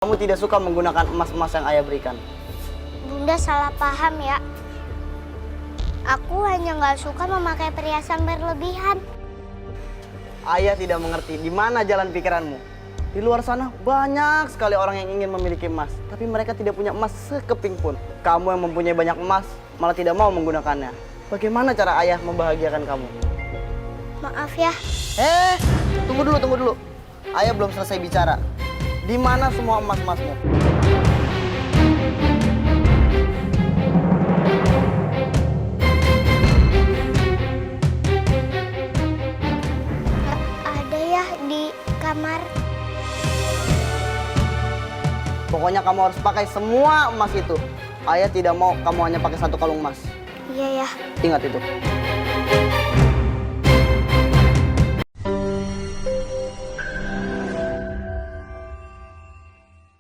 Kamu tidak suka menggunakan emas-emas yang ayah berikan. Bunda salah paham ya. Aku hanya nggak suka memakai perhiasan berlebihan. Ayah tidak mengerti di mana jalan pikiranmu. Di luar sana banyak sekali orang yang ingin memiliki emas, tapi mereka tidak punya emas sekeping pun. Kamu yang mempunyai banyak emas malah tidak mau menggunakannya. Bagaimana cara ayah membahagiakan kamu? Maaf ya. Tunggu dulu. Ayah belum selesai bicara. Di mana semua emas-emasmu? Ada ya di kamar. Pokoknya kamu harus pakai semua emas itu. Ayah tidak mau kamu hanya pakai satu kalung emas. Iya ya. Ingat itu.